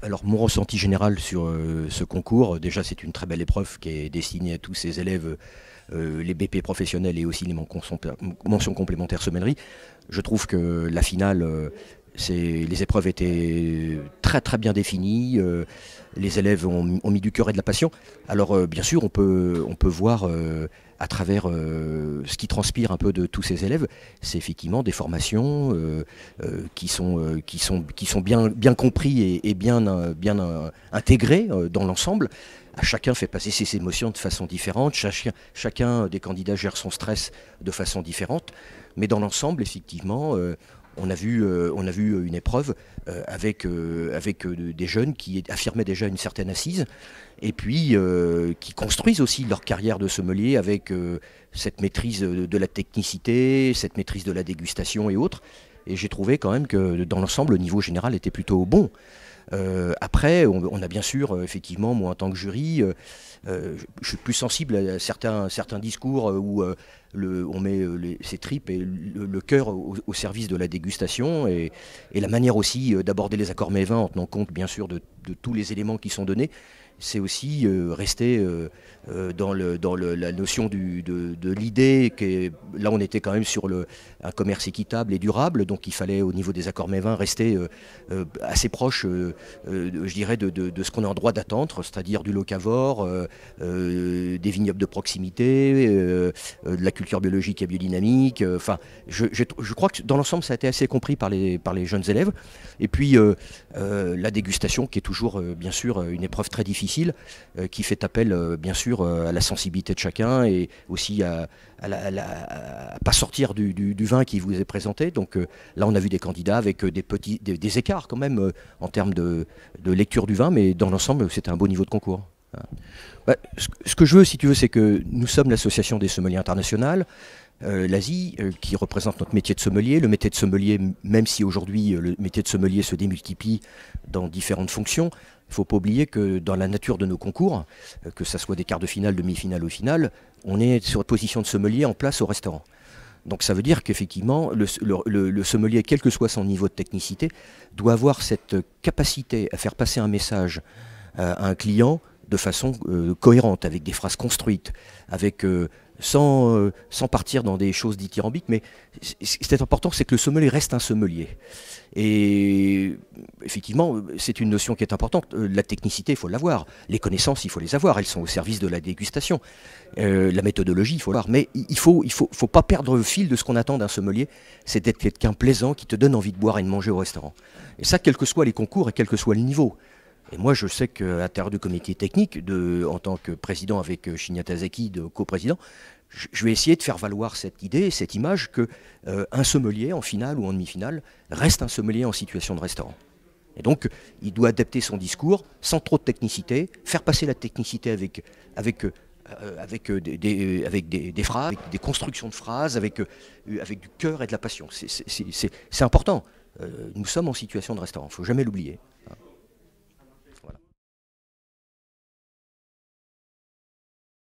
Alors mon ressenti général sur ce concours, déjà c'est une très belle épreuve qui est destinée à tous ces élèves, les BP professionnels et aussi les mentions complémentaires sommellerie. Je trouve que la finale, les épreuves étaient très très bien définies, les élèves ont mis du cœur et de la passion. Alors bien sûr on peut voir à travers ce qui transpire un peu de tous ces élèves, c'est effectivement des formations qui sont bien compris et bien intégrées dans l'ensemble. Chacun fait passer ses émotions de façon différente, chacun des candidats gère son stress de façon différente, mais dans l'ensemble, effectivement, on a vu une épreuve avec des jeunes qui affirmaient déjà une certaine assise et puis qui construisent aussi leur carrière de sommelier avec cette maîtrise de la technicité, cette maîtrise de la dégustation et autres. Et j'ai trouvé quand même que dans l'ensemble, le niveau général était plutôt bon. Après, on a bien sûr, effectivement, moi en tant que jury, je suis plus sensible à certains discours où on met ses tripes et le cœur au service de la dégustation et la manière aussi d'aborder les accords mets-vins en tenant compte bien sûr de tous les éléments qui sont donnés. C'est aussi rester la notion de l'idée que là on était quand même sur un commerce équitable et durable, donc il fallait au niveau des accords mets-vins rester assez proche, je dirais, de ce qu'on est en droit d'attendre, c'est-à-dire du locavore, des vignobles de proximité, de la culture biologique et biodynamique. Enfin, je crois que dans l'ensemble ça a été assez compris par les jeunes élèves. Et puis la dégustation qui est toujours bien sûr une épreuve très difficile qui fait appel bien sûr à la sensibilité de chacun et aussi à pas sortir du vin qui vous est présenté. Donc là on a vu des candidats avec des écarts quand même en termes de lecture du vin, mais dans l'ensemble c'était un beau niveau de concours. Bah, ce que je veux, si tu veux, c'est que nous sommes l'association des sommeliers internationales, l'Asie, qui représente notre métier de sommelier. Le métier de sommelier, même si aujourd'hui le métier de sommelier se démultiplie dans différentes fonctions, il ne faut pas oublier que dans la nature de nos concours, que ce soit des quarts de finale, demi-finale ou finale, on est sur position de sommelier en place au restaurant. Donc ça veut dire qu'effectivement, le sommelier, quel que soit son niveau de technicité, doit avoir cette capacité à faire passer un message à un client de façon cohérente, avec des phrases construites, sans partir dans des choses dithyrambiques, mais ce qui est important, c'est que le sommelier reste un sommelier. Et effectivement, c'est une notion qui est importante. La technicité, il faut l'avoir. Les connaissances, il faut les avoir. Elles sont au service de la dégustation. La méthodologie, il faut l'avoir. Mais il ne faut pas perdre le fil de ce qu'on attend d'un sommelier. C'est d'être quelqu'un plaisant qui te donne envie de boire et de manger au restaurant. Et ça, quels que soient les concours et quel que soit le niveau. Et moi, je sais qu'à l'intérieur du comité technique, en tant que président avec Shinya Tazaki, de coprésident, je vais essayer de faire valoir cette idée, cette image que un sommelier en finale ou en demi-finale reste un sommelier en situation de restaurant. Et donc, il doit adapter son discours sans trop de technicité, faire passer la technicité avec des phrases, avec des constructions de phrases, avec du cœur et de la passion. C'est important. Nous sommes en situation de restaurant, il ne faut jamais l'oublier.